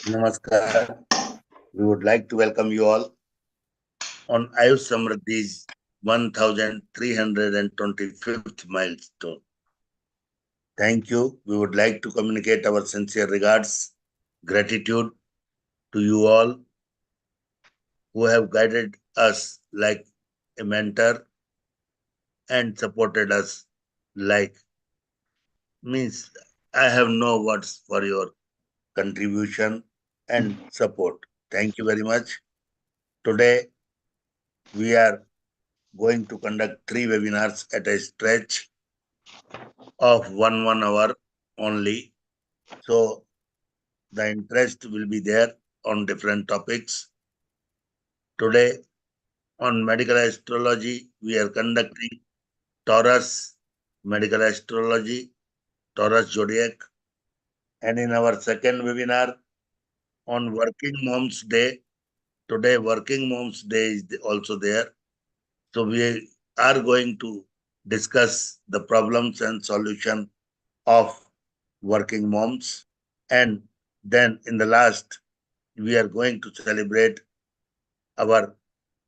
Namaskar. We would like to welcome you all on AYUSH SAMRIDDHI's 1325th milestone. Thank you. We would like to communicate our sincere regards, gratitude to you all who have guided us like a mentor and supported us like means I have no words for your contribution and support. Thank you very much. Today we are going to conduct 3 webinars at a stretch of 1 hour only. So the interest will be there on different topics. Today on medical astrology, we are conducting Taurus medical astrology, Taurus zodiac. And in our second webinar on Working Moms Day, today Working Moms Day is also there. So we are going to discuss the problems and solution of working moms. And then in the last, we are going to celebrate our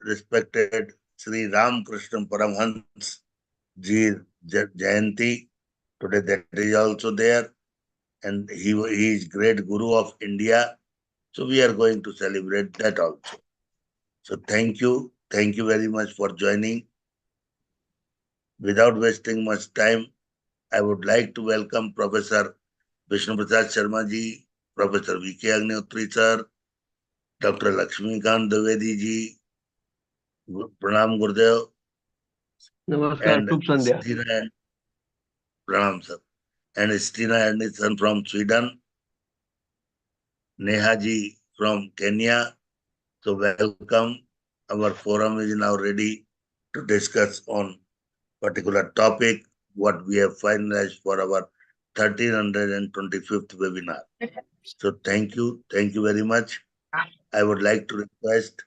respected Sri Ramakrishna Paramhans Ji Jayanti. Today that is also there. And he is great Guru of India. So we are going to celebrate that also. So thank you. Thank you very much for joining. Without wasting much time, I would like to welcome Professor Vishnu Prasad Sharma ji, Professor V.K. Agnihotri sir, Dr. Lakshmikant Dwivedi ji, Pranam Gurudev, Namaskar, Shubh Sandhya. Pranam sir, and Stina Anderson from Sweden, Neha ji from Kenya. So welcome. Our forum is now ready to discuss on particular topic, what we have finalized for our 1325th webinar. So thank you very much. I would like to request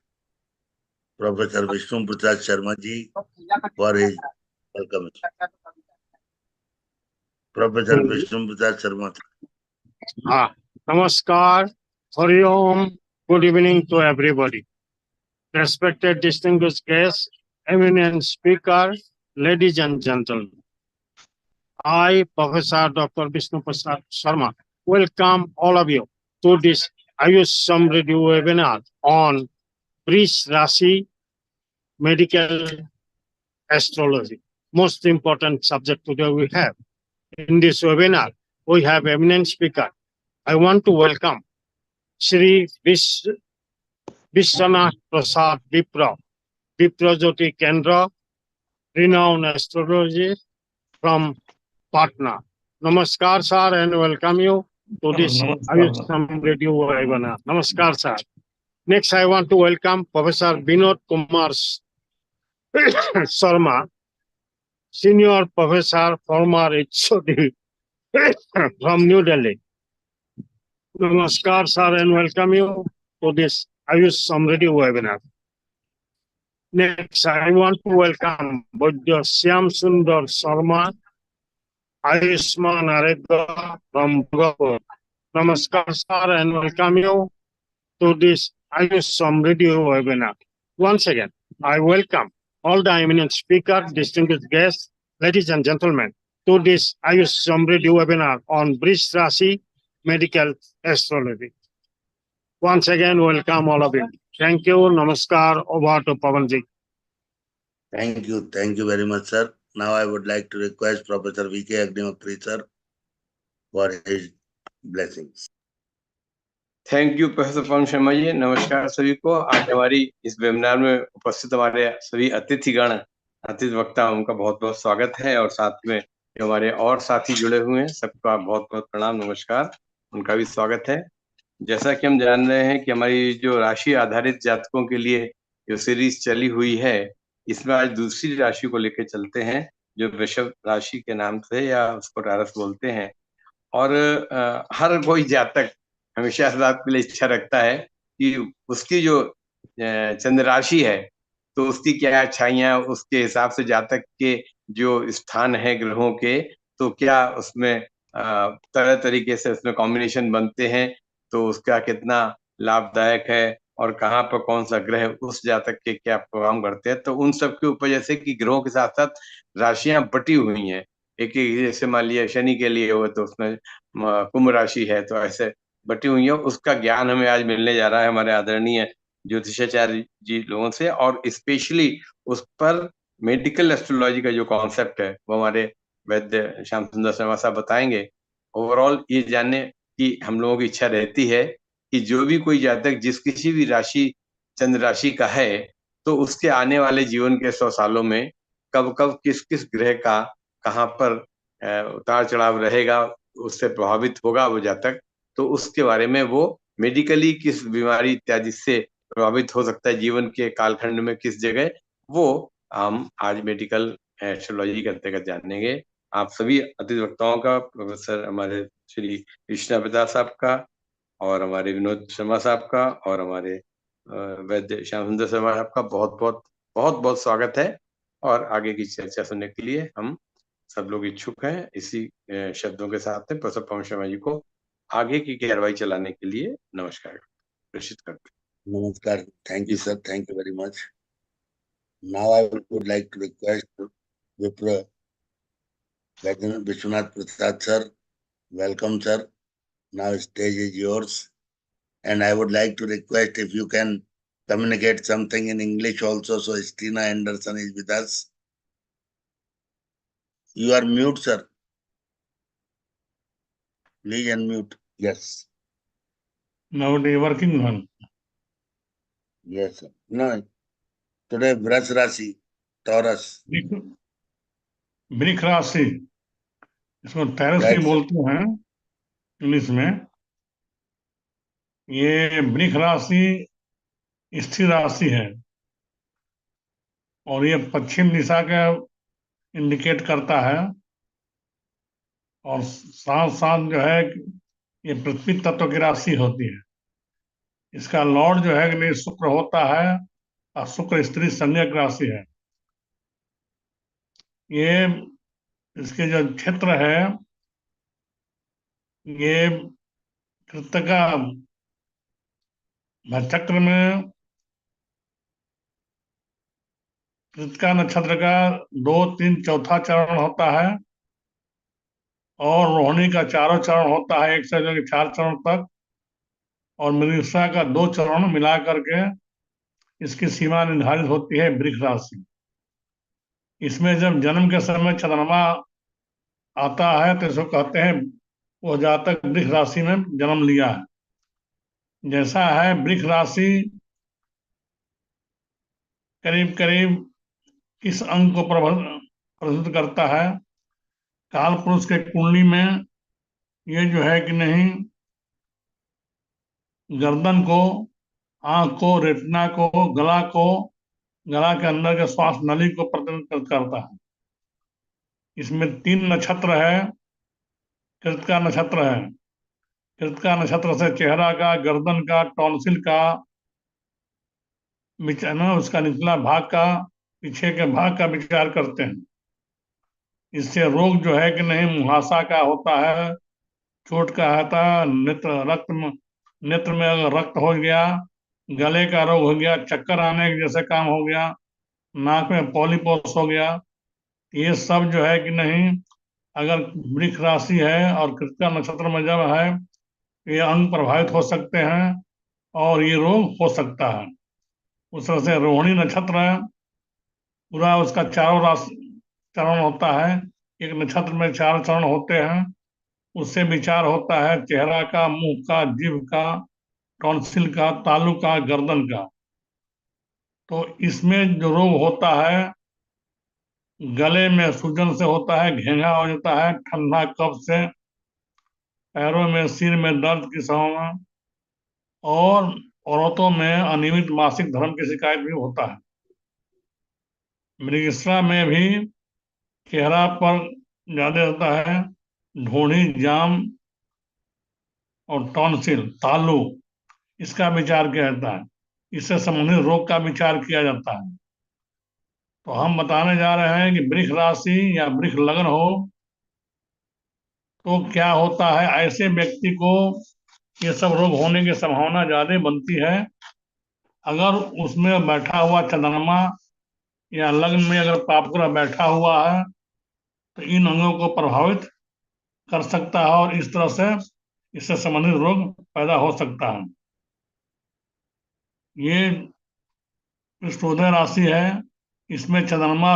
Professor Vishnu Prasad Sharma ji for his welcome. Professor Vishnu Prasad Sharma. Namaskar, Hari Om, good evening to everybody. Respected distinguished guests, eminent speaker, ladies and gentlemen. I, Professor Dr. Vishnu Prasad Sharma, welcome all of you to this AYUSH SAMRIDDHI webinar on VRISHA medical astrology. Most important subject today we have. In this webinar, we have eminent speaker. I want to welcome Shri Vishwanath Prasad Vipra, Viprajyoti Kendra, renowned astrologer from Patna. Namaskar, sir, and welcome you to this AYUSH SAMRIDDHI webinar. Namaskar, sir. Next, I want to welcome Professor Vinod Kumar Sharma, Senior Professor, former HOD from New Delhi. Namaskar, sir, and welcome you to this AYUSH SAMRIDDHI webinar. Next, I want to welcome Bodhya Shyam Sundar Sharma, Ayushman Aredga from Bhagapur. Namaskar, sir, and welcome you to this AYUSH SAMRIDDHI webinar. Once again, I welcome all the eminent speakers, distinguished guests, ladies and gentlemen, to this AYUSH SAMRIDDHI webinar on VRISHA medical astrology. Once again, welcome all of you. Thank you. Namaskar. Over to Pavanji. Thank you very much, sir. Now I would like to request Professor V.K. Agnihotri sir for his blessings. Thank you professor Pawan Sharma ji. नमस्कार सभी को। आज हमारी इस webinar में उपस्थित हमारे सभी अतिथिगण, अतिथि वक्ता, उनका बहुत बहुत स्वागत है और साथ में जो हमारे और साथी जुड़े हुए हैं सबका बहुत बहुत प्रणाम, नमस्कार, उनका भी स्वागत है। जैसा कि हम जान रहे हैं कि हमारी जो राशि आधारित जातकों के लिए जो सीरीज चली हुई है, इसमें आज दूसरी राशि को लेकर चलते हैं जो वृषभ राशि के नाम से या उसको टारस बोलते हैं। और हर कोई जातक हमेशा इस बात के लिए इच्छा रखता है कि उसकी जो चंद्र राशि है तो उसकी क्या अच्छाइयां, उसके हिसाब से जातक के जो स्थान है ग्रहों के, तो क्या उसमें तरह तरीके से उसमें कॉम्बिनेशन बनते हैं तो उसका कितना लाभदायक है और कहाँ पर कौन सा ग्रह उस जातक के क्या प्रभाव करते हैं, तो उन सब के ऊपर, जैसे कि ग्रहों के साथ साथ राशियां बटी हुई हैं, एक एक, जैसे मान लिया शनि के लिए हो तो उसमें कुंभ राशि है, तो ऐसे बटी हुई है, उसका ज्ञान हमें आज मिलने जा रहा है हमारे आदरणीय ज्योतिषाचार्य जी लोगों से, और स्पेशली उस पर मेडिकल एस्ट्रोलॉजी का जो कॉन्सेप्ट है वो हमारे वैद्य श्याम सुंदर शर्मा साहब बताएंगे। ओवरऑल ये जानने की हम लोगों की इच्छा रहती है कि जो भी कोई जातक जिस किसी भी राशि चंद्र राशि का है, तो उसके आने वाले जीवन के 100 सालों में कब कब किस किस ग्रह का कहाँ पर उतार चढ़ाव रहेगा, उससे प्रभावित होगा वो जातक, तो उसके बारे में वो मेडिकली किस बीमारी इत्यादि से प्रभावित हो सकता है जीवन के कालखंड में किस जगह, वो हम आज मेडिकल एस्ट्रोलॉजी के अंतर्गत जानेंगे। आप सभी अतिथि वक्ताओं का, प्रोफेसर हमारे श्री कृष्णा प्रसाद साहब का, और हमारे विनोद शर्मा साहब का, और हमारे वैद्य श्याम सुंदर शर्मा साहब का बहुत बहुत स्वागत है। और आगे की चर्चा सुनने के लिए हम सब लोग इच्छुक हैं। इसी शब्दों के साथ में प्रोफेसर पवन शर्मा जी को आगे की कार्रवाई चलाने के लिए नमस्कार प्रेषित करते हैं। नमस्कार. Thank you, sir. Thank you very much. Now I would like to request Vipra Vishwanath Prasad, sir. Welcome, sir. Now stage is yours. And I would like to request if you can communicate something in English also. So Stina Anderson is with us. You are mute, sir. Please unmute. Yes. Now they working on. Yes, sir. No. Today, Vrish Rashi, Taurus. वृक्ष राशि, इसको टैरस भी Right, sir. बोलते हैं English में। ये वृक्ष राशि स्थिर राशि है और ये पश्चिम दिशा का इंडिकेट करता है, और साथ साथ जो है ये पृथ्वी तत्व की राशि होती है। इसका लॉर्ड जो है कि नहीं शुक्र होता है, और शुक्र स्त्री संज्ञक राशि है। ये इसके जो क्षेत्र है ये कृत्तिका नक्षत्र में, कृत्तिका नक्षत्र का 2, 3, चौथा चरण होता है, और रोहिणी का 4 चरण होता है, 1 से लेकर 4 चरण तक, और मृगशिरा का 2 चरण मिला करके इसकी सीमा निर्धारित होती है वृक्ष राशि। इसमें जब जन्म के समय चंद्रमा आता है तो इसको कहते हैं वो जातक वृक्ष राशि में जन्म लिया है। जैसा है वृक्ष राशि करीब करीब किस अंग को प्रदर्शित करता है, काल पुरुष के कुंडली में ये जो है कि नहीं गर्दन को, आंख को, रेटिना को, गला को, गला के अंदर के श्वास नली को प्रतिनिधित्व करता है। इसमें 3 नक्षत्र है, कृत्तिका नक्षत्र है। कृत्तिका नक्षत्र से चेहरा का, गर्दन का, टॉन्सिल का, उसका निचला भाग का, पीछे के भाग का विचार करते हैं। इससे रोग जो है कि नहीं मुहासा का होता है, चोट का होता है, नेत्र में अगर रक्त हो गया, गले का रोग हो गया, चक्कर आने के जैसे काम हो गया, नाक में पॉलीपोस हो गया, ये सब जो है कि नहीं अगर वृक्ष राशि है और कृत्तिका नक्षत्र में जब है ये अंग प्रभावित हो सकते हैं और ये रोग हो सकता है। उस तरह से रोहिणी नक्षत्र है, पूरा उसका 4 राशि चरण होता है, एक नक्षत्र में 4 चरण होते हैं। उससे विचार होता है चेहरा का, मुंह का, जीभ का, टॉन्सिल का, तालू का, गर्दन का। तो इसमें जो रोग होता है गले में सूजन से होता है, घेंघा हो जाता है, ठंडा कफ से, पैरों में, सिर में दर्द की संभावना, और औरतों में अनियमित मासिक धर्म की शिकायत भी होता है। मृगशिरा में भी चेहरा पर ज्यादा होता है, ढूंढी, जाम और टॉन्सिल, तालू, इसका विचार किया जाता है। इससे संबंधित रोग का विचार किया जाता है। तो हम बताने जा रहे हैं कि वृक्ष राशि या वृक्ष लग्न हो तो क्या होता है। ऐसे व्यक्ति को ये सब रोग होने की संभावना ज्यादा बनती है। अगर उसमें बैठा हुआ चंद्रमा या लग्न में अगर पाप ग्रह बैठा हुआ है तो इन अंगों को प्रभावित कर सकता है और इस तरह से इससे संबंधित रोग पैदा हो सकता है। ये पृष्ठोदय राशि है, इसमें चंद्रमा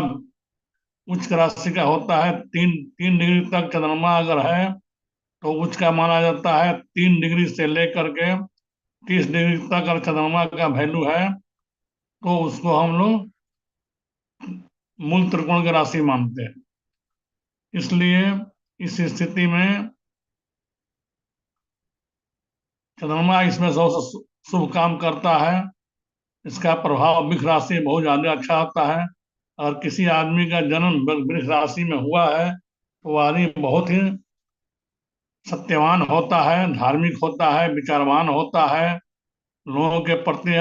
उच्च राशि का होता है। 3 डिग्री तक चंद्रमा अगर है तो उच्च का माना जाता है। 3 डिग्री से लेकर के 30 डिग्री तक अगर चंद्रमा का वैल्यू है तो उसको हम लोग मूल त्रिकोण की राशि मानते हैं। इसलिए इस स्थिति में चंद्रमा इसमें सबसे शुभ काम करता है। इसका प्रभाव वृष राशि में बहुत ज्यादा अच्छा होता है। और किसी आदमी का जन्म वृष राशि में हुआ है तो वो आदमी बहुत ही सत्यवान होता है, धार्मिक होता है, विचारवान होता है, लोगों के प्रति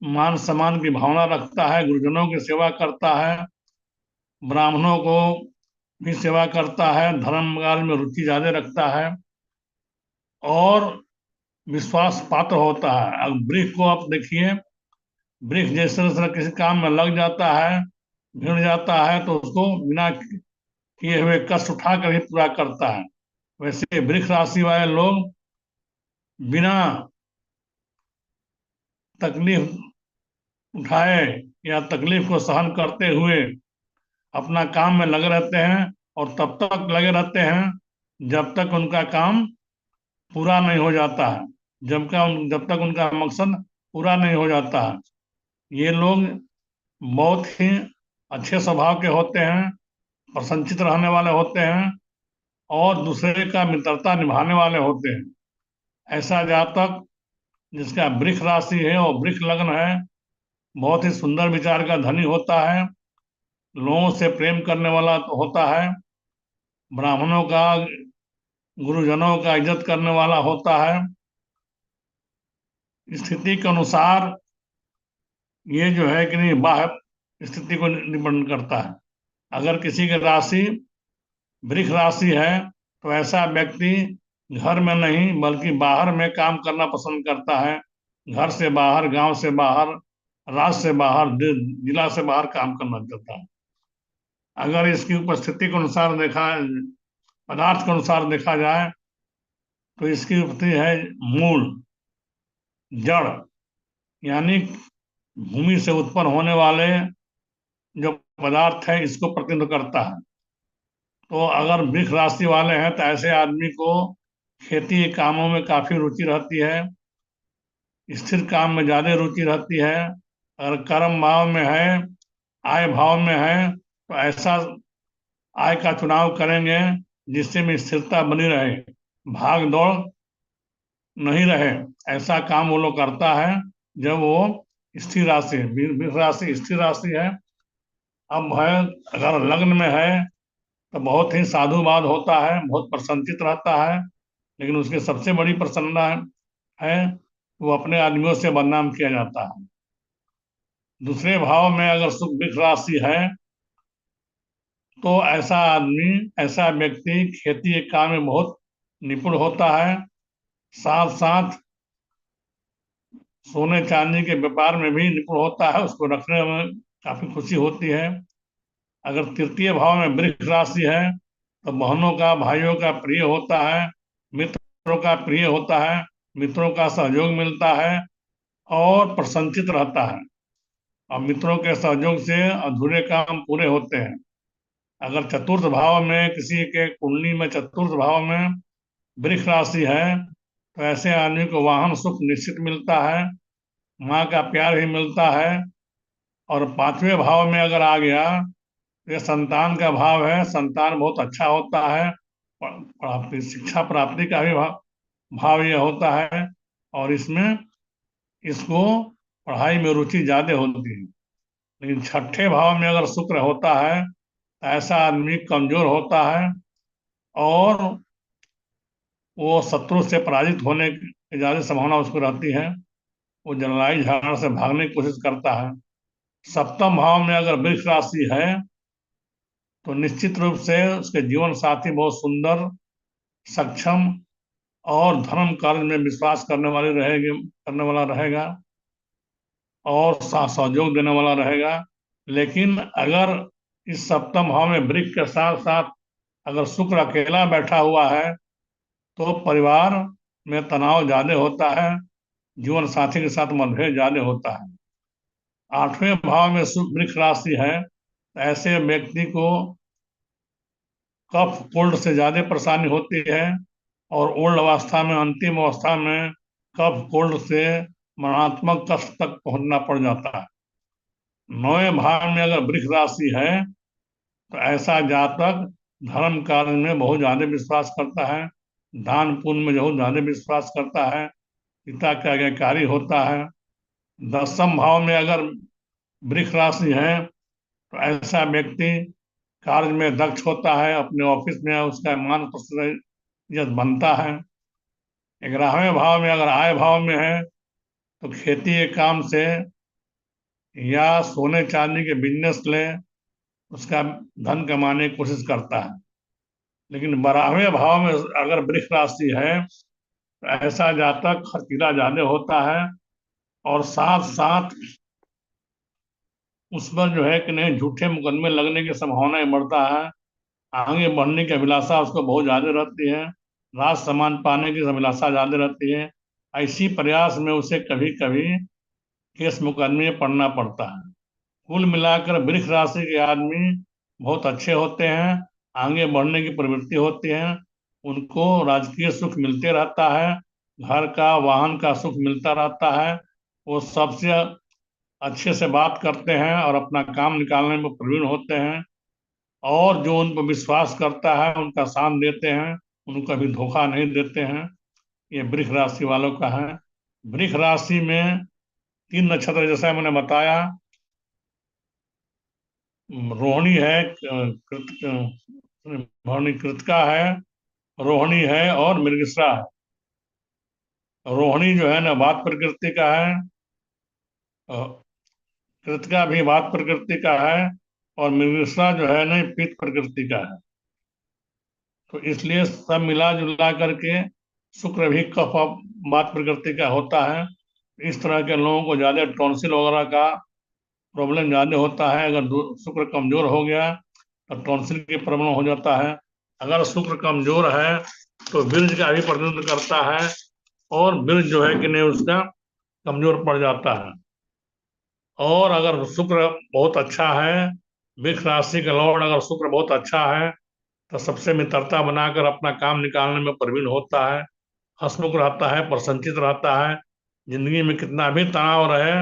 मान सम्मान की भावना रखता है, गुरुजनों की सेवा करता है, ब्राह्मणों को भी सेवा करता है, धर्म कार्य में रुचि ज्यादा रखता है और विश्वास पात्र होता है। अब वृक्ष को आप देखिए, वृक्ष जैसे जैसे किसी काम में लग जाता है, भिड़ जाता है तो उसको बिना किए हुए कष्ट उठा कर ही पूरा करता है। वैसे वृक्ष राशि वाले लोग बिना तकलीफ उठाए या तकलीफ को सहन करते हुए अपना काम में लगे रहते हैं और तब तक लगे रहते हैं जब तक उनका काम पूरा नहीं हो जाता है, जब तक उनका मकसद पूरा नहीं हो जाता है। ये लोग बहुत ही अच्छे स्वभाव के होते हैं, प्रसन्नचित रहने वाले होते हैं और दूसरे का मित्रता निभाने वाले होते हैं। ऐसा जातक जिसका वृष राशि है और वृष लग्न है बहुत ही सुंदर विचार का धनी होता है, लोगों से प्रेम करने वाला होता है, ब्राह्मणों का, गुरुजनों का इज्जत करने वाला होता है। स्थिति के अनुसार ये जो है कि नहीं बाह्य स्थिति को डिपेंड करता है। अगर किसी की राशि वृष राशि है तो ऐसा व्यक्ति घर में नहीं बल्कि बाहर में काम करना पसंद करता है। घर से बाहर, गांव से बाहर, राज्य से बाहर, जिला से बाहर काम करना चाहता है। अगर इसकी उपस्थिति के अनुसार देखा, पदार्थ के अनुसार देखा जाए तो इसकी उपस्थिति है मूल, जड़, यानी भूमि से उत्पन्न होने वाले जो पदार्थ है इसको प्रतिनिधित्व करता है। तो अगर वृष राशि वाले हैं तो ऐसे आदमी को खेती के कामों में काफी रुचि रहती है, स्थिर काम में ज्यादा रुचि रहती है। अगर कर्म भाव में है, आय भाव में है तो ऐसा आय का चुनाव करेंगे जिससे में स्थिरता बनी रहे, भाग दौड़ नहीं रहे। ऐसा काम वो लोग करता है जब वो स्थिर राशि है। वृष राशि स्थिर राशि है। अब है, अगर लग्न में है तो बहुत ही साधुवाद होता है, बहुत प्रसन्नचित रहता है, लेकिन उसकी सबसे बड़ी प्रसन्नता है वो अपने आदमियों से बदनाम किया जाता है। दूसरे भाव में अगर शुक्र वृष राशि है तो ऐसा आदमी, ऐसा व्यक्ति खेती के काम में बहुत निपुण होता है, साथ साथ सोने चांदी के व्यापार में भी निपुण होता है, उसको रखने में काफी खुशी होती है। अगर तृतीय भाव में वृष राशि है तो बहनों का, भाइयों का प्रिय होता है, मित्रों का प्रिय होता है, मित्रों का सहयोग मिलता है और प्रसन्नचित रहता है और मित्रों के सहयोग से अधूरे काम पूरे होते हैं। अगर चतुर्थ भाव में, किसी के कुंडली में चतुर्थ भाव में वृष राशि है तो ऐसे आदमी को वाहन सुख निश्चित मिलता है, माँ का प्यार भी मिलता है। और पांचवें भाव में अगर आ गया तो ये संतान का भाव है, संतान बहुत अच्छा होता है, प्राप्ति, शिक्षा प्राप्ति का भी भाव ये होता है और इसमें इसको पढ़ाई में रुचि ज्यादा होती है। लेकिन छठे भाव में अगर शुक्र होता है तो ऐसा आदमी कमजोर होता है और वो शत्रु से पराजित होने की ज्यादा संभावना उसको रहती है। वो जंगलाई झाड़ से भागने की कोशिश करता है। सप्तम भाव में अगर वृष राशि है तो निश्चित रूप से उसके जीवन साथी बहुत सुंदर, सक्षम और धर्म कार्य में विश्वास करने वाला रहेगा और सहयोग देने वाला रहेगा। लेकिन अगर इस सप्तम भाव में वृक्ष के साथ साथ अगर शुक्र अकेला बैठा हुआ है तो परिवार में तनाव ज्यादा होता है, जीवन साथी के साथ मतभेद ज्यादा होता है। 8वें भाव में वृक्ष राशि है, ऐसे व्यक्ति को कफ कोल्ड से ज्यादा परेशानी होती है और ओल्ड अवस्था में, अंतिम अवस्था में कफ कोल्ड से मरणात्मक कष्ट तक पहुंचना पड़ जाता है। 9वें भाव में अगर वृक्ष राशि है तो ऐसा जातक धर्म कार्य में बहुत ज्यादा विश्वास करता है, दान पुण्य में बहुत ज्यादा विश्वास करता है, पिता के आज्ञाकारी होता है। 10वें भाव में अगर वृक्ष राशि है तो ऐसा व्यक्ति कार्य में दक्ष होता है, अपने ऑफिस में उसका मान प्रतिष्ठा बनता है। 11वें भाव में अगर आय भाव में है तो खेती के काम से या सोने चांदी के बिजनेस ले उसका धन कमाने की कोशिश करता है। लेकिन 12वें भाव में अगर वृक्ष राशि है तो ऐसा जातक खर्चीला ज्यादा होता है और साथ साथ उस पर जो है कि नहीं झूठे मुकदमे लगने की संभावना बढ़ता है। आगे बढ़ने की अभिलाषा उसको बहुत ज्यादा रहती है, राज सम्मान पाने की अभिलाषा ज्यादा रहती है। ऐसी प्रयास में उसे कभी कभी केस मुकदमे पढ़ना पड़ता है। कुल मिलाकर वृक्ष राशि के आदमी बहुत अच्छे होते हैं, आगे बढ़ने की प्रवृत्ति होती है, उनको राजकीय सुख मिलते रहता है, घर का वाहन का सुख मिलता रहता है, वो सबसे अच्छे से बात करते हैं और अपना काम निकालने में प्रवीण होते हैं और जो उन पर विश्वास करता है उनका साथ देते हैं, उनको कभी धोखा नहीं देते हैं। ये वृक्ष राशि वालों का है। वृक्ष राशि में 3 नक्षत्र जैसा मैंने बताया, रोहिणी है, रोहिणी कृतिका है, रोहिणी है और मृगशिरा है। रोहिणी जो है ना वात प्रकृति का है, कृतिका भी वात प्रकृति का है और मृगशिरा जो है ना पित्त प्रकृति का है। तो इसलिए सब मिला जुला करके शुक्र भी कफ वात प्रकृति का होता है। इस तरह के लोगों को ज्यादा टॉन्सिल वगैरह का प्रॉब्लम ज्यादा होता है। अगर शुक्र कमजोर हो गया तो टॉन्सिल की प्रॉब्लम हो जाता है। अगर शुक्र कमजोर है तो बीर्ज का भी प्रतिनिधित्व करता है और बीर्ज जो है कि नहीं उसका कमजोर पड़ जाता है। और अगर शुक्र बहुत अच्छा है, वृक्ष राशि का लॉर्ड अगर शुक्र बहुत अच्छा है तो सबसे मित्रता बनाकर अपना काम निकालने में प्रवीण होता है, हंसमुख रहता है, प्रसन्नचित रहता है। जिंदगी में कितना भी तनाव रहे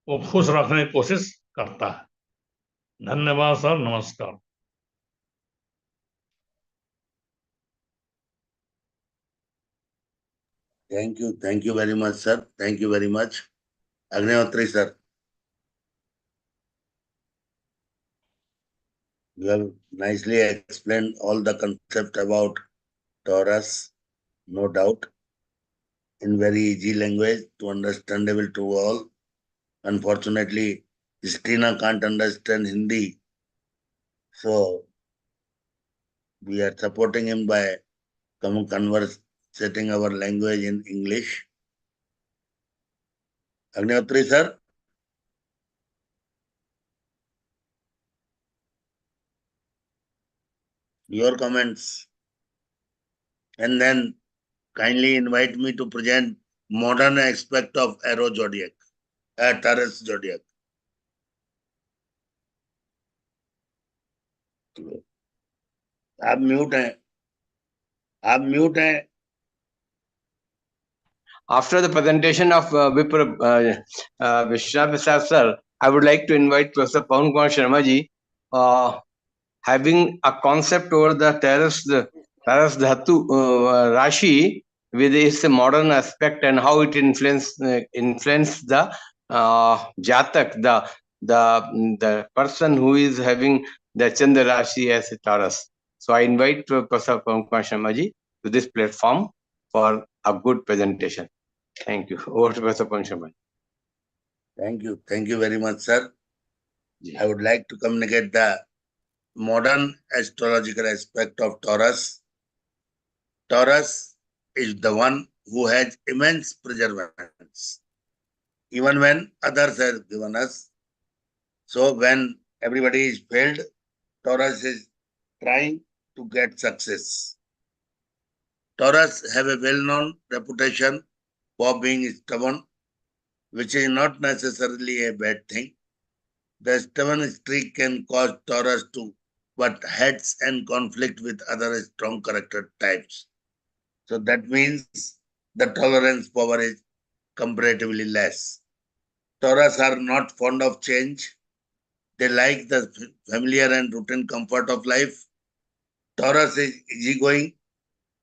वो खुश रखने की कोशिश करता है। धन्यवाद सर, नमस्कार। Thank you very much, sir. Thank you very much. Agnihotri, sir. You have nicely explained all the concept about Taurus, no doubt, in very easy language to understandable to all. Unfortunately, Christina can't understand Hindi, so we are supporting him by conversating our language in English. Agnihotri, sir. Your comments. And then kindly invite me to present modern aspect of Arrow zodiac, Taurus zodiac. आप mute हैं, आप mute हैं। After the presentation of Vishna Prasad sir, I would like to invite Professor Pawan Kumar Sharma ji, having a concept over the Taurus Dhatu Rashi with its modern aspect and how it influence the Jatak, the person who is having the Chandra Rashi as a Taurus. So I invite Professor Pawan Kumar Sharma ji to this platform for a good presentation. Thank you. Over to Professor Pawan Sharma. Thank you very much, sir. Yeah. I would like to communicate the modern astrological aspect of Taurus. Taurus is the one who has immense perseverance, even when others have given us. So when everybody is failed, Taurus is trying to get success. Taurus have a well-known reputation for being stubborn, which is not necessarily a bad thing. The stubborn streak can cause Taurus to butt heads and conflict with other strong character types. So that means the tolerance power is comparatively less. Taurus are not fond of change. They like the familiar and routine comfort of life. Taurus is easygoing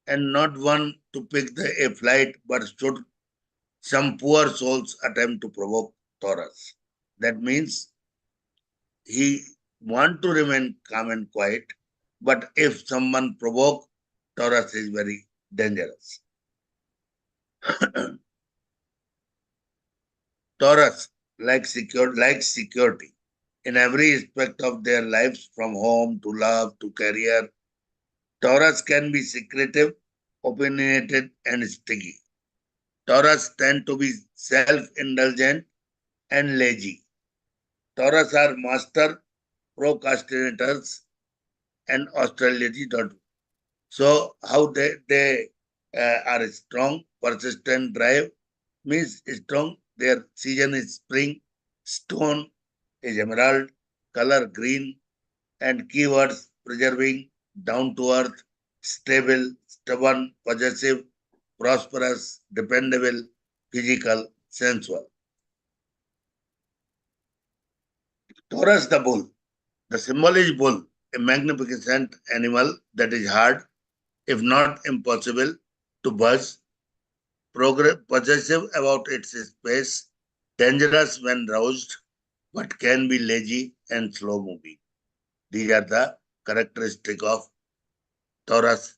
and not one to pick a flight, but should some poor souls attempt to provoke Taurus. That means he want to remain calm and quiet, but if someone provoke, Taurus is very dangerous. Taurus likes security in every aspect of their lives, from home to love to career. Taurus can be secretive, opinionated, and sticky. Taurus tend to be self-indulgent and lazy. Taurus are master procrastinators and astrology. So how they are strong, persistent drive means strong. Their season is spring, stone is emerald, color green, and keywords preserving, down to earth, stable, stubborn, possessive, prosperous, dependable, physical, sensual. Taurus the bull. The symbol is bull, a magnificent animal that is hard, if not impossible, to buzz, possessive about its space, dangerous when roused, but can be lazy and slow moving. These are the characteristics of Taurus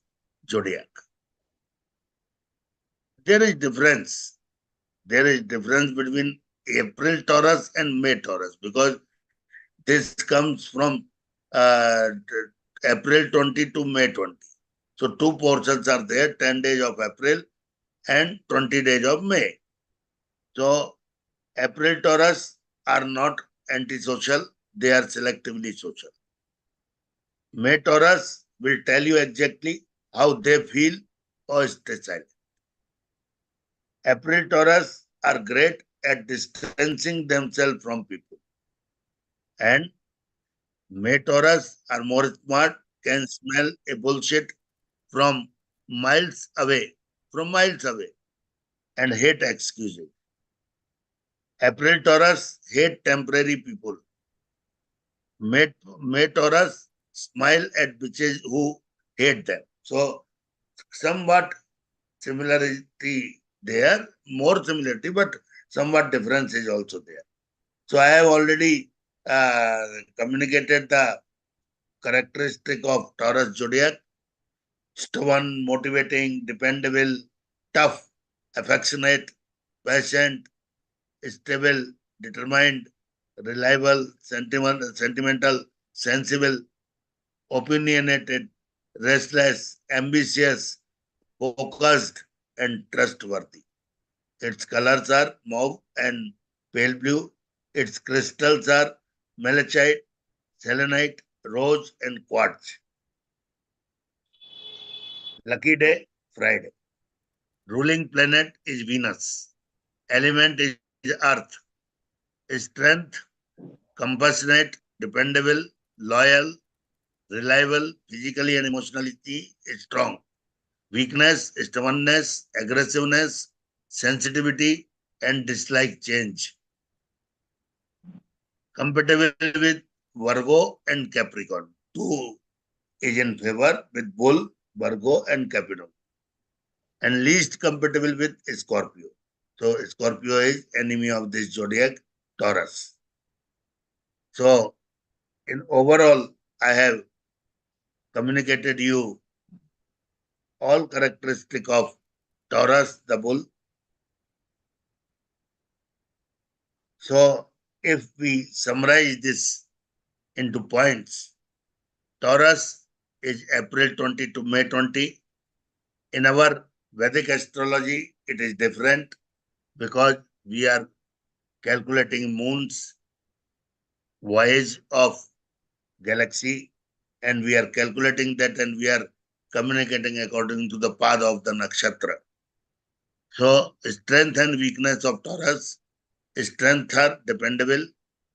zodiac. There is difference. There is difference between April Taurus and May Taurus, because this comes from uh, April 20 to May 20. So two portions are there, 10 days of April and 20 days of May. So April Taurus are not antisocial, they are selectively social. May Taurus will tell you exactly how they feel or stay silent. April Taurus are great at distancing themselves from people. And May Taurus are more smart, can smell a bullshit from from miles away, and hate excuses. April Taurus hate temporary people. May Taurus smile at bitches who hate them. So somewhat similarity there, more similarity, but somewhat difference is also there. So I have already communicated the characteristic of Taurus zodiac: stubborn, motivating, dependable, tough, affectionate, patient, stable, determined, reliable, sentimental, sensible, opinionated, restless, ambitious, focused, and trustworthy. Its colors are mauve and pale blue. Its crystals are malachite, selenite, rose, and quartz. Lucky day, Friday. Ruling planet is Venus. Element is Earth. Strength, compassionate, dependable, loyal, reliable, physically and emotionally strong. Weakness, stubbornness, aggressiveness, sensitivity, and dislike change. Compatible with Virgo and Capricorn. Two is in favor with Bull, Virgo, and Capricorn. And least compatible with Scorpio. So Scorpio is enemy of this zodiac, Taurus. So in overall, I have communicated you all characteristic of Taurus, the bull. So if we summarize this into points, Taurus is April 20 to May 20. In our Vedic astrology, it is different because we are calculating moon's voyage of galaxy, and we are calculating that, and we are communicating according to the path of the nakshatra. So strength and weakness of Taurus: strength are dependable,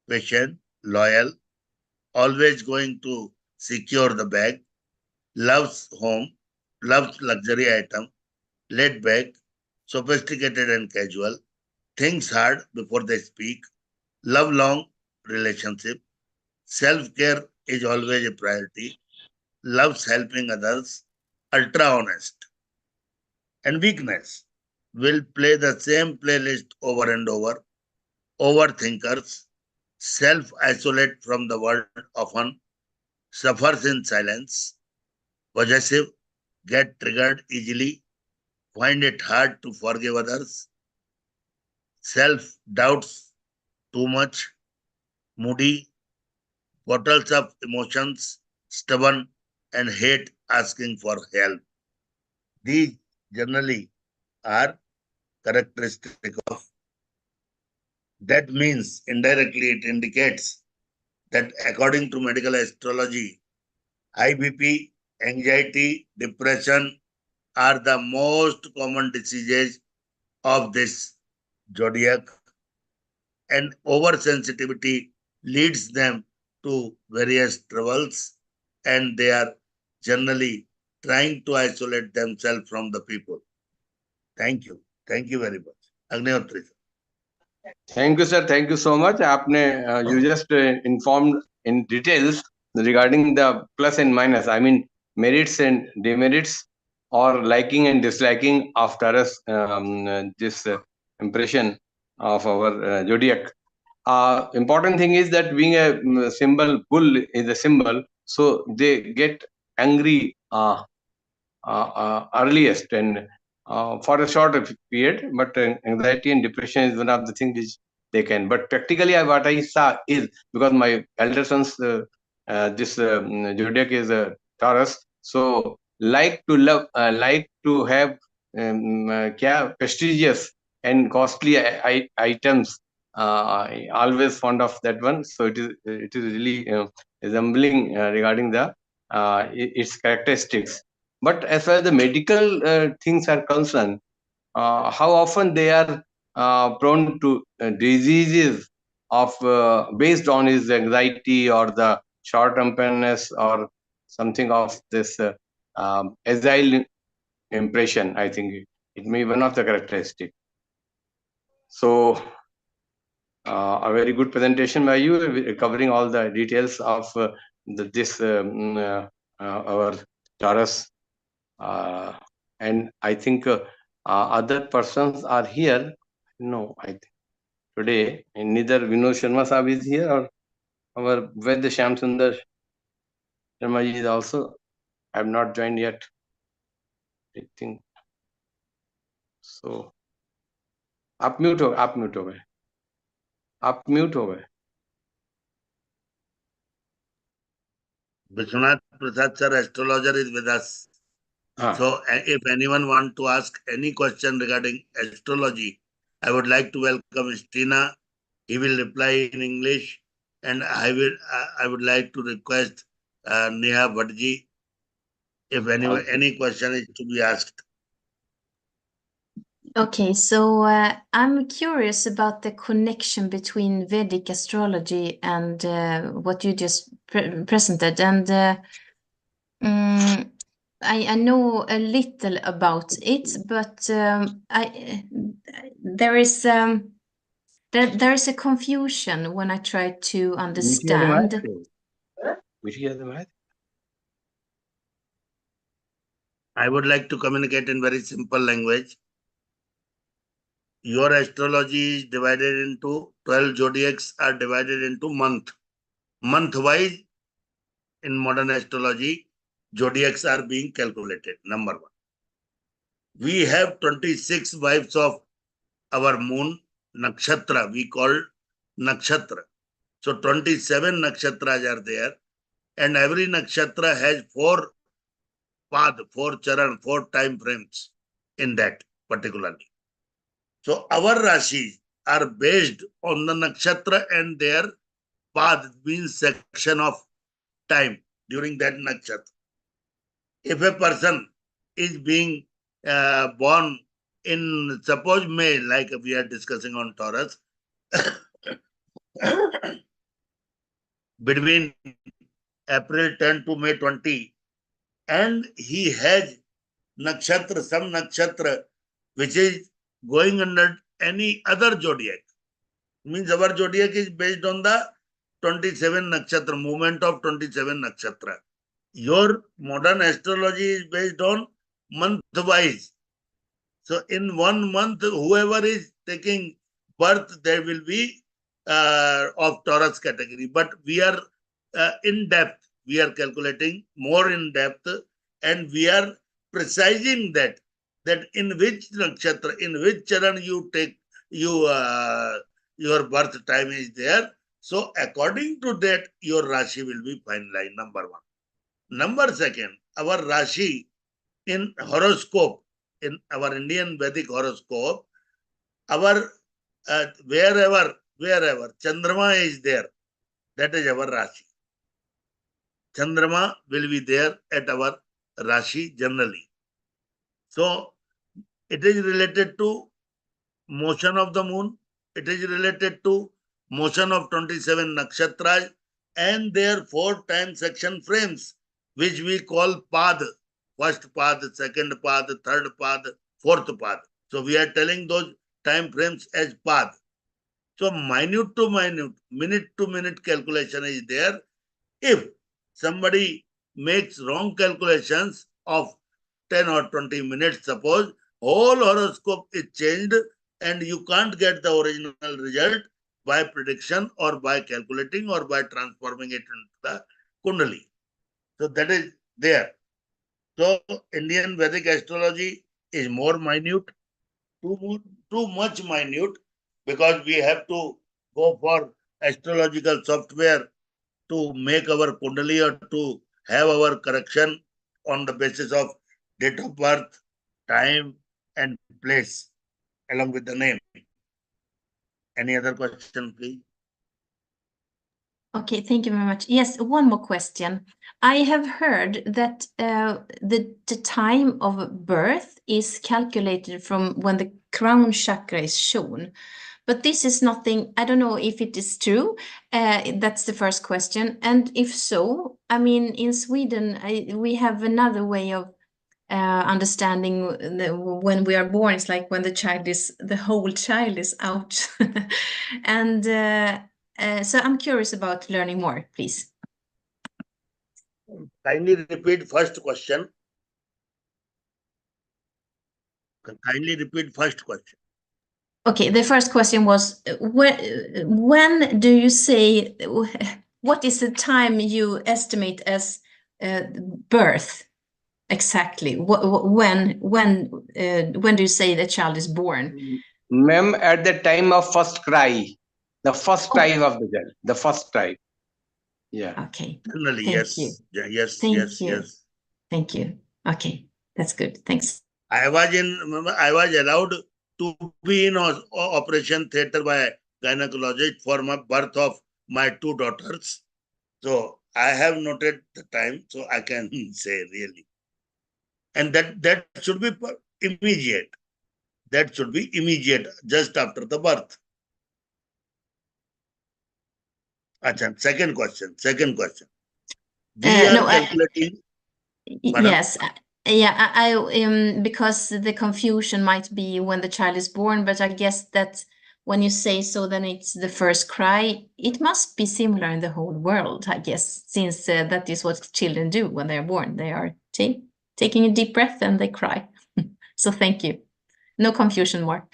patient, loyal, always going to secure the bag, loves home, loves luxury item, laid back, sophisticated and casual, thinks hard before they speak, love long relationship, self-care is always a priority, loves helping others, ultra honest. And weakness will play the same playlist over and over, overthinkers, self-isolate from the world often, suffers in silence, possessive, get triggered easily, find it hard to forgive others, self-doubts too much, moody, bottles of emotions, stubborn, and hate asking for help. These generally are characteristic of. That means indirectly it indicates that according to medical astrology, high BP, anxiety, depression are the most common diseases of this zodiac, and oversensitivity leads them to various troubles, and they are generally trying to isolate themselves from the people. Thank you. Thank you very much. Agnihotri. Thank you, sir. Thank you so much. You just informed in details regarding the plus and minus. I mean, merits and demerits, or liking and disliking after us. This impression of our zodiac. Important thing is that being a symbol, bull is a symbol, so they get angry earliest and for a short period, but anxiety and depression is one of the things which they can. But practically, what I saw is, because my elder son's this zodiac is a Taurus, so like to love, like to have prestigious and costly items. Always fond of that one. So it is really resembling regarding the its characteristics. But as far as the medical things are concerned, how often they are prone to diseases of based on his anxiety or the short-termness or something of this agile impression. I think it may be one of the characteristics. So a very good presentation by you, covering all the details of our Taurus. And I think other persons are here. No, I think today neither Vinod Sharma Sahib is here, or our Vedya Shyam Sundar Sharma ji is also. I have not joined yet, I think. So आप mute हो गए Vishwanath Prasad sir, astrologer, is with us. So if anyone want to ask any question regarding astrology, I would like to welcome Stina. He will reply in English, and I would like to request Neha Bhattji if any question is to be asked. Okay, so I'm curious about the connection between Vedic astrology and what you just presented, and I know a little about it, but there is a confusion when I try to understand. I would like to communicate in very simple language. Your astrology is divided into 12 zodiacs are divided into month. Month-wise, in modern astrology, zodiacs are being calculated. Number one. We have 26 wives of our moon, nakshatra, we call nakshatra. So 27 nakshatras are there, and every nakshatra has 4 path, 4 charan, 4 time frames. in that particularly. So our Rashis are based on the nakshatra and their path, means section of time during that nakshatra. If a person is being born in, suppose May, like we are discussing on Taurus, between April 10 to May 20, and he has nakshatra, some nakshatra, which is going under any other zodiac. Means our zodiac is based on the 27 nakshatra, movement of 27 nakshatra. Your modern astrology is based on month-wise. So in 1 month, whoever is taking birth, there will be of Taurus category. But we are in depth. We are calculating more in depth, and we are precising that in which nakshatra, in which charan you take your birth time is there. So according to that, your Rashi will be finalized. Number one. Number second, our Rashi in horoscope, in our Indian Vedic horoscope, our wherever Chandrama is there, that is our Rashi. Chandrama will be there at our Rashi generally. So it is related to motion of the moon. It is related to motion of 27 nakshatras and their 4 time section frames, which we call pad. First pad, second pad, third pad, fourth pad. So we are telling those time frames as pad. So minute to minute calculation is there. If somebody makes wrong calculations of 10 or 20 minutes, suppose, whole horoscope is changed and you can't get the original result by prediction or by calculating or by transforming it into the Kundali. So that is there. So Indian Vedic astrology is more minute, too much minute, because we have to go for astrological software to make our Kundali or to have our correction on the basis of date of birth, time, and place, along with the name. Any other question, please? Okay, thank you very much. Yes, one more question. I have heard that the time of birth is calculated from when the crown chakra is shown. But this is nothing, I don't know if it is true. That's the first question. And if so, I mean, in Sweden, we have another way of understanding when we are born. It's like when the whole child is out. And so I'm curious about learning more, please. Kindly repeat first question. Kindly repeat first question. Okay, the first question was, when do you say, what is the time you estimate as birth? Exactly. When do you say the child is born? Ma'am, at the time of first cry, the first cry of the child, the first cry. Yeah. Okay. Generally, Thank yes. you. Yes, Thank yes, you. yes. Thank you. Okay, that's good. Thanks. I was allowed to be in operation theater by gynecologist for my birth of my 2 daughters. So I have noted the time, so I can say really. And that should be immediate. That should be immediate, just after the birth. Achha, second question. We are No, calculating. yes. Yeah, I because the confusion might be when the child is born, but I guess that when you say so, then it's the first cry. It must be similar in the whole world, I guess, since that is what children do when they are born. They are taking a deep breath and they cry. So thank you. No confusion more.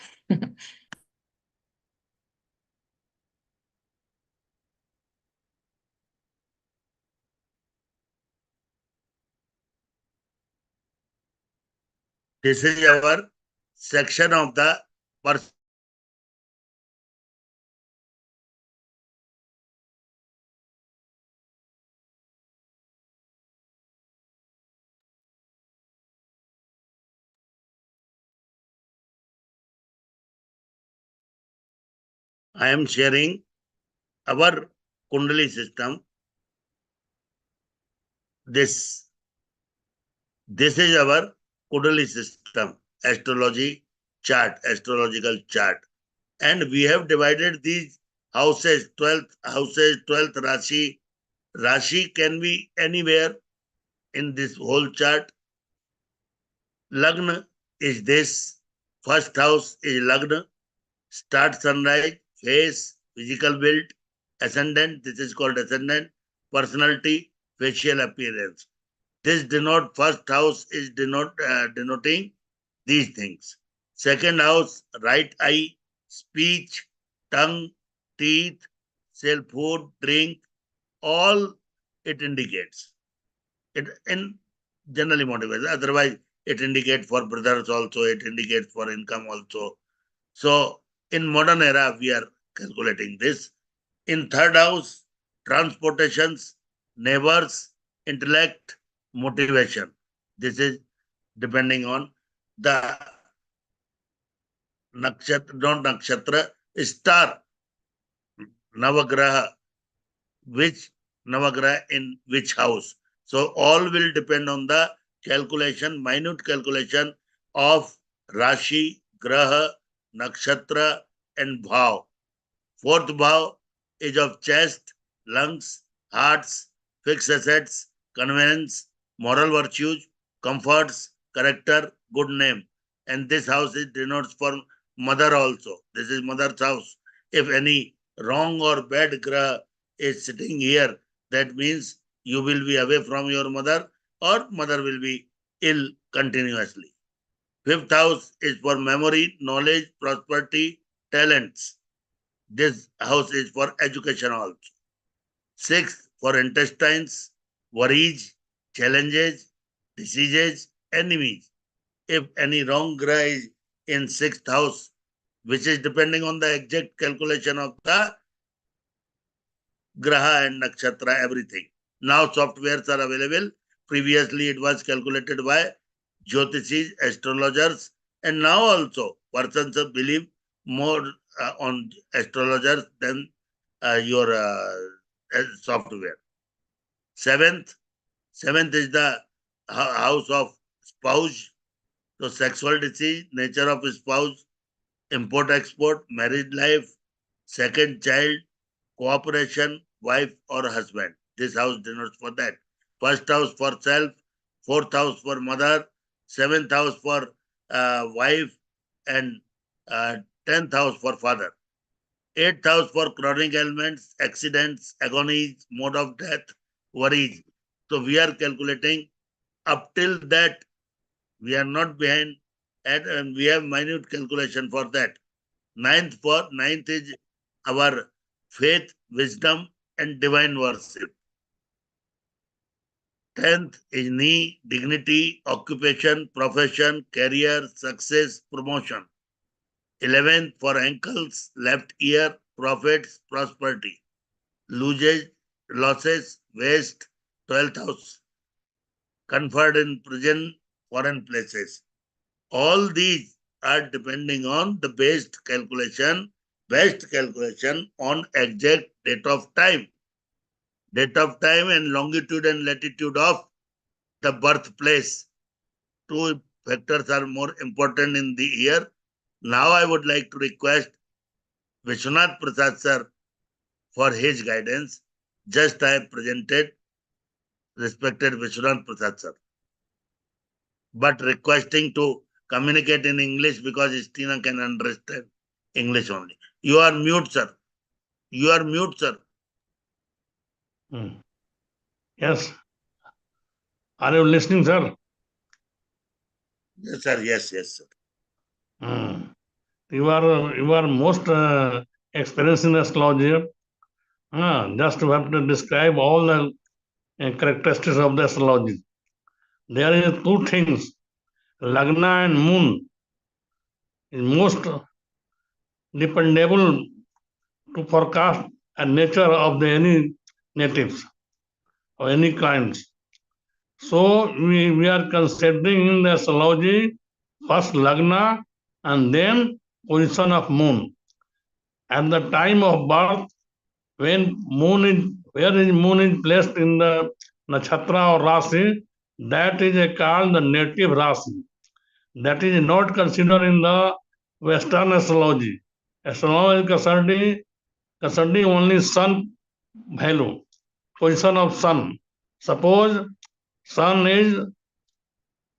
This is our section of the birth I am sharing our Kundali system. This is our Kundali system, astrology chart, astrological chart. And we have divided these houses, 12th houses, 12th Rashi. Rashi can be anywhere in this whole chart. Lagna is this. First house is Lagna. Start sunrise, face, physical build, ascendant, this is called ascendant, personality, facial appearance. This denote first house is denoting these things. Second house, right eye, speech, tongue, teeth, sell food, drink, all it indicates. It in generally motivates. Otherwise, it indicates for brothers also, it indicates for income also. So in modern era, we are calculating this. In third house, transportations, neighbors, intellect, motivation. This is depending on the nakshatra, not nakshatra, star, navagraha, which navagraha in which house. So all will depend on the calculation, minute calculation of Rashi, Graha, Nakshatra, and Bhav. Fourth Bhav is of chest, lungs, hearts, fixed assets, convenience, moral virtues, comforts, character, good name. And this house is denotes for mother also. This is mother's house. If any wrong or bad graha is sitting here, that means you will be away from your mother or mother will be ill continuously. Fifth house is for memory, knowledge, prosperity, talents. This house is for education also. Sixth, for intestines, worries, challenges, diseases, enemies. If any wrong graha is in sixth house, which is depending on the exact calculation of the graha and nakshatra, everything. Now softwares are available. Previously it was calculated by Jyotishis, astrologers, and now also persons believe more on astrologers than your software. Seventh is the house of spouse. So sexual disease, nature of spouse, import-export, married life, second child, cooperation, wife or husband. This house denotes for that. First house for self, fourth house for mother, seventh house for wife, and 10th house for father. Eighth house for chronic ailments, accidents, agonies, mode of death, worries. So we are calculating up till that. We are not behind, and we have minute calculation for that. Ninth is our faith, wisdom, and divine worship. 10th is knee, dignity, occupation, profession, career, success, promotion. 11th for ankles, left ear, profits, prosperity. Losses, waste, 12th house. Comfort in prison, foreign places. All these are depending on the best calculation on exact date of time. Date of time and longitude and latitude of the birthplace. Two factors are more important in the year. Now I would like to request Vishwanath Prasad sir for his guidance. Just I have presented respected Vishwanath Prasad sir, but requesting to communicate in English because Stina can understand English only. You are mute, sir. You are mute, sir. Yes. Are you listening, sir? Yes, sir. Yes, sir. You are most experienced in astrology. Just to have to describe all the characteristics of the astrology. There is two things, Lagna and Moon is most dependable to forecast a nature of the any natives or any kinds. So we are considering in the astrology first Lagna and then position of Moon. at the time of birth, where moon is placed in the nakshatra or rasi, that is called the native rasi. That is not considered in the Western astrology. Astrology is concerning only sun value, position of sun. Suppose sun is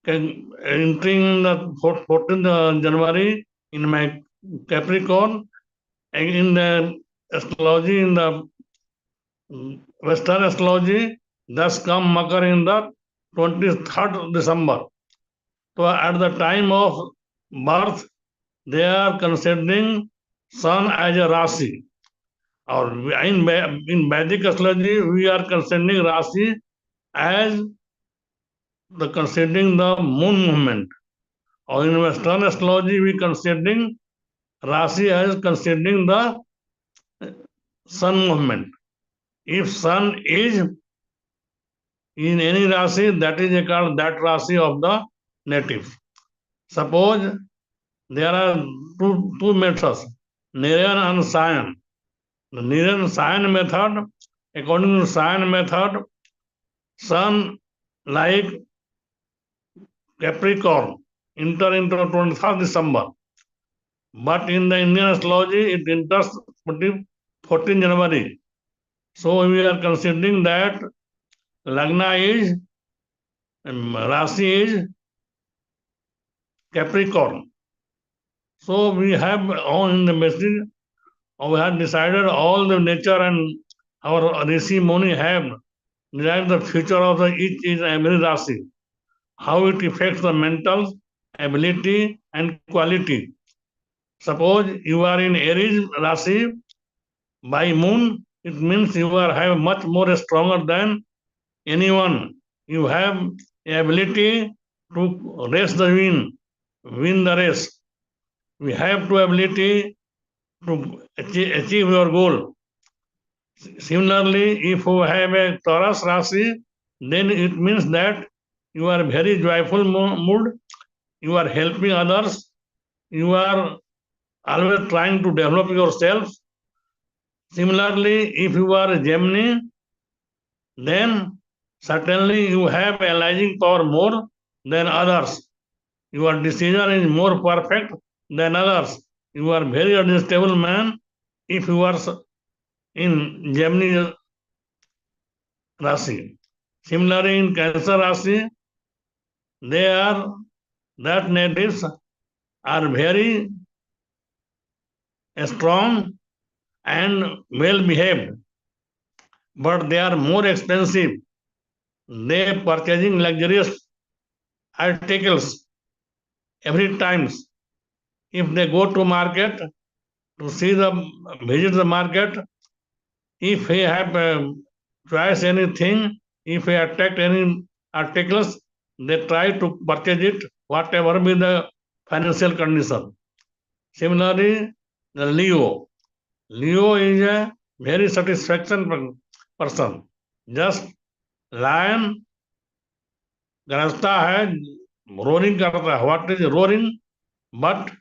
entering in the 14th January in my Capricorn, and in the astrology, in the Western astrology, thus come Makar in the 23rd December. So at the time of birth, they are considering sun as a Rasi. Or in Vedic astrology, we are considering Rasi as considering the moon movement. Or in Western astrology, we considering Rasi as considering the sun movement. If sun is in any Rasi, that is called that Rasi of the native. Suppose there are two methods, Nirayan and Sayan. The Nirayan Sayan method, according to Sayan method, sun like Capricorn enter into 23rd December. But in the Indian astrology, it enters 14 January. So we are considering that Lagna is, Rasi is Capricorn. So we have all in the message, we have decided all the nature and our Rishi Muni have decided the future of the each is every Rasi, how it affects the mental ability and quality. Suppose you are in Aries Rasi by moon, it means you are have much more stronger than anyone. You have ability to race the win the race. We have to ability to achieve your goal. Similarly, if you have a Taurus Rasi, then it means that you are very joyful mood, you are helping others, you are always trying to develop yourself. Similarly, if you are a Gemini, then certainly you have analyzing power more than others. Your decision is more perfect than others. You are very unstable man if you are in Gemini Rasi. Similarly, in Cancer Rasi, that natives are very strong and well behaved, but they are more expensive. They purchasing luxurious articles every time. If they go to market to visit the market, if they have choice anything, if they attract any articles, they try to purchase it, whatever be the financial condition. Similarly, the Leo. Leo is a very satisfaction person. Just lion गरजता है, roaring करता है. What is roaring? But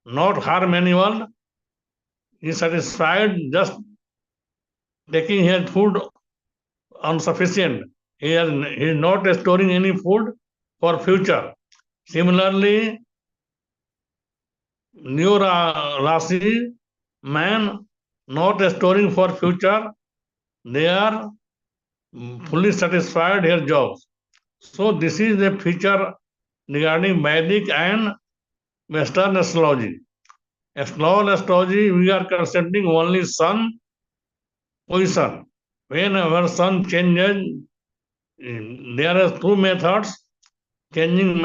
not harm anyone. He is satisfied just taking his food insufficient. He is not storing any food for future. Similarly, New Rasi man not storing for future, they are fully satisfied their jobs. So this is the feature regarding Vedic and Western astrology. Astrology, we are considering only sun position. When our sun changes, there are two methods changing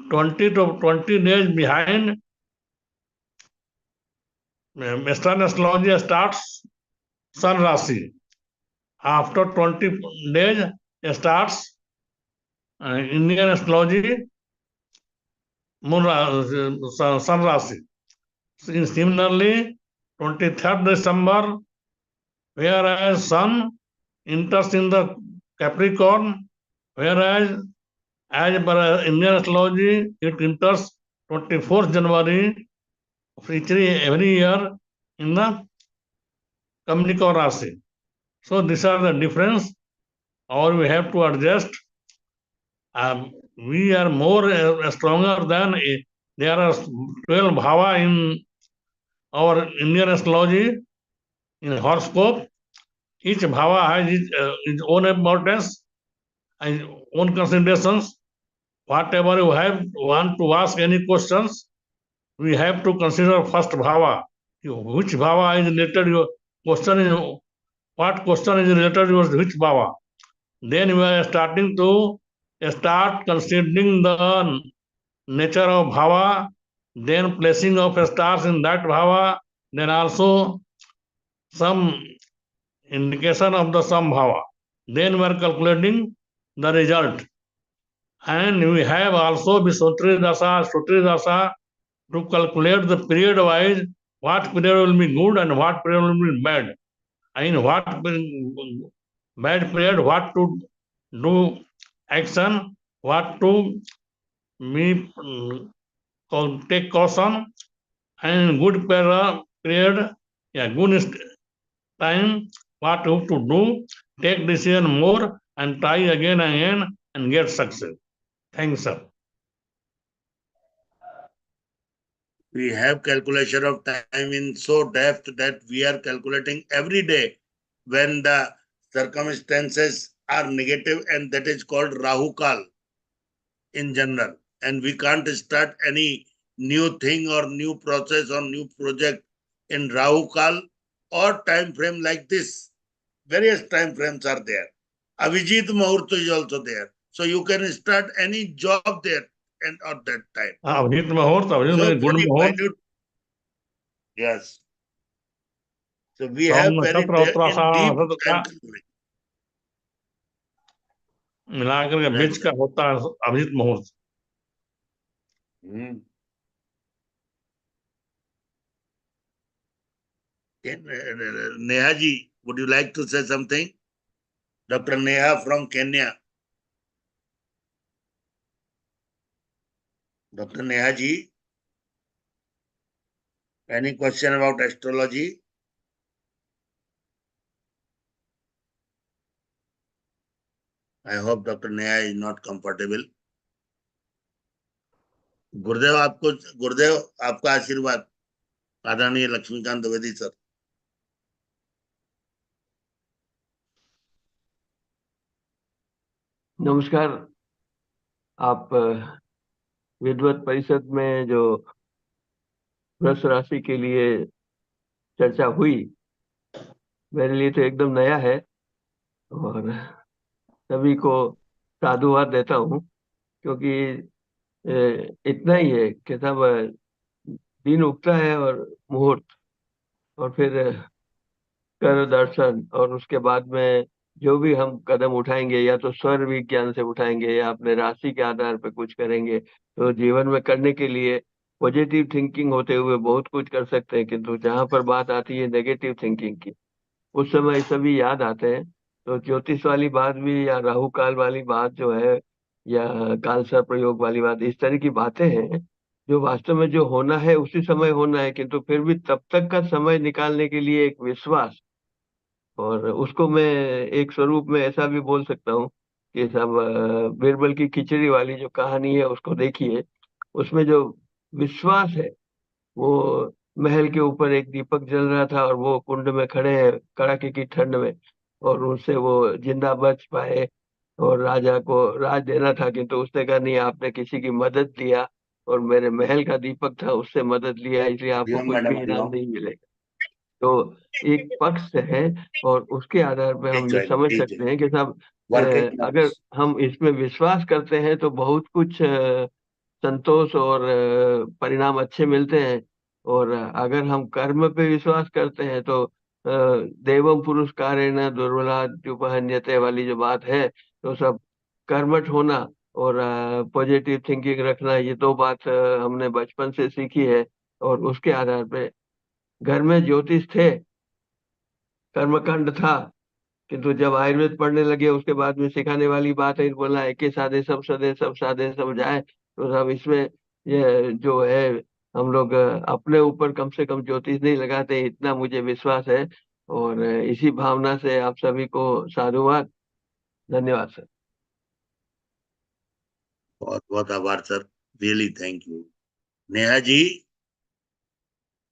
20 to 20 days behind. Western astrology starts sun Rasi. After 20 days starts Indian astrology sun Rasi. Similarly, 23rd December, whereas sun enters in the Capricorn, whereas as per Indian astrology, it enters 24th January of every year. in the Kamnika Rasi. So these are the difference, or we have to adjust. We are more stronger than there are 12 bhava in our Indian astrology, in horoscope. Each bhava has its own importance and own considerations. Whatever you have want to ask any questions, we have to consider first bhava. Which bhava is related? Your question is what question is related to which bhava? Then we are starting to start considering the nature of bhava, then placing of stars in that bhava, then also some indication of the sambhava. Then we are calculating the result. And we have also Visotri Dasa, Sutri Dasa to calculate the period wise what period will be good and what period will be bad. And what bad period, what to do action, what to be take caution, and good period, yeah, good time, what you have to do, take decision more and try again and again and get success. Thanks, sir. We have calculation of time in so depth that we are calculating every day when the circumstances are negative, and that is called Rahu Kal in general. And we can't start any new thing or new process or new project in Rahu Kal or time frame like this. Various time frames are there. Avijit Muhurta is also there. So you can start any job there and at that time. Avijit Muhurt, Avijit So means good very Muhurt. minute. Yes. So we Some have very Nakshatra, in Uttarashada, deep Nakshatra time calculation. मिलाकर के बीच का होता है अभिजीत मुहूर्त. Neha ji, would you like to say something? Dr. Neha from Kenya. Dr. Neha ji, any question about astrology? I hope Dr. Neha is not comfortable. गुरुदेव आपका आशीर्वाद आदरणीय Laxmikant Dwivedi sir. नमस्कार. आप विद्वत परिषद में जो वृष राशि के लिए चर्चा हुई, मेरे लिए तो एकदम नया है और सभी को साधुवाद देता हूँ, क्योंकि इतना ही है कि सब दिन उगता है और मुहूर्त और फिर कर दर्शन, और उसके बाद में जो भी हम कदम उठाएंगे या तो स्वर विज्ञान से उठाएंगे या अपने राशि के आधार पर कुछ करेंगे, तो जीवन में करने के लिए पॉजिटिव थिंकिंग होते हुए बहुत कुछ कर सकते हैं. किंतु जहाँ पर बात आती है नेगेटिव थिंकिंग की, उस समय सभी याद आते हैं. तो ज्योतिष वाली बात भी या राहु काल वाली बात जो है या कालसर्प प्रयोग वाली बात, इस तरह की बातें हैं जो वास्तव में जो होना है उसी समय होना है, किंतु फिर भी तब तक का समय निकालने के लिए एक विश्वास, और उसको मैं एक स्वरूप में ऐसा भी बोल सकता हूँ कि सब बीरबल की खिचड़ी वाली जो कहानी है उसको देखिए. उसमें जो विश्वास है, वो महल के ऊपर एक दीपक जल रहा था और वो कुंड में खड़े हैं कड़ाके की ठंड में, और उससे वो जिंदा बच पाए और राजा को राज देना था, किंतु उसने कहा नहीं, आपने किसी की मदद लिया और मेरे महल का दीपक था उससे मदद लिया, इसलिए आपको कुछ भी इनाम नहीं मिलेगा. तो एक पक्ष है और उसके आधार पे हम ये समझ सकते हैं कि साहब अगर हम इसमें विश्वास करते हैं तो बहुत कुछ संतोष और परिणाम अच्छे मिलते हैं. और अगर हम कर्म पे विश्वास करते हैं तो देवम पुरुषकारेण दुर्बलाद्युपहन्यते वाली जो बात है, तो सब कर्मठ होना और पॉजिटिव थिंकिंग रखना, ये दो बात हमने बचपन से सीखी है. और उसके आधार पे घर में ज्योतिष थे, कर्मकांड था, किंतु जब आयुर्वेद पढ़ने लगे उसके बाद में सिखाने वाली बात है, बोला एक साधे सब सदे सब साधे सब जाए. तो सब इसमें ये जो है हम लोग अपने ऊपर कम से कम ज्योतिष नहीं लगाते, इतना मुझे विश्वास है। और इसी भावना से आप सभी को साधुवाद, धन्यवाद सर। बहुत बहुत आभार sir, really thank you. Neha ji,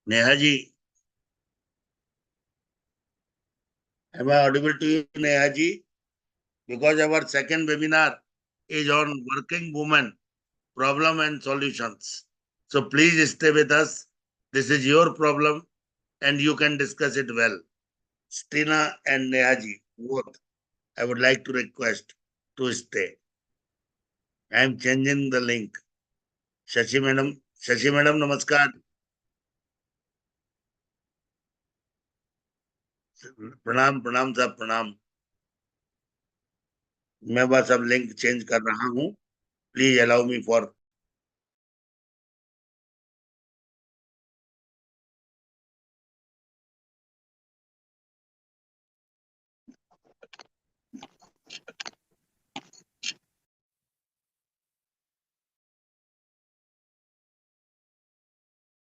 Neha ji, am I audible to you, Neha ji? Because our second webinar is on working women, problem and solutions. So please stay with us. This is your problem and you can discuss it well. Stina and Neha ji, both, I would like to request to stay. I am changing the link. Shashi madam, namaskar. प्रणाम प्रणाम साहब प्रणाम। मैं बस अब link change कर रहा हूँ, प्लीज अलाउ मी फॉर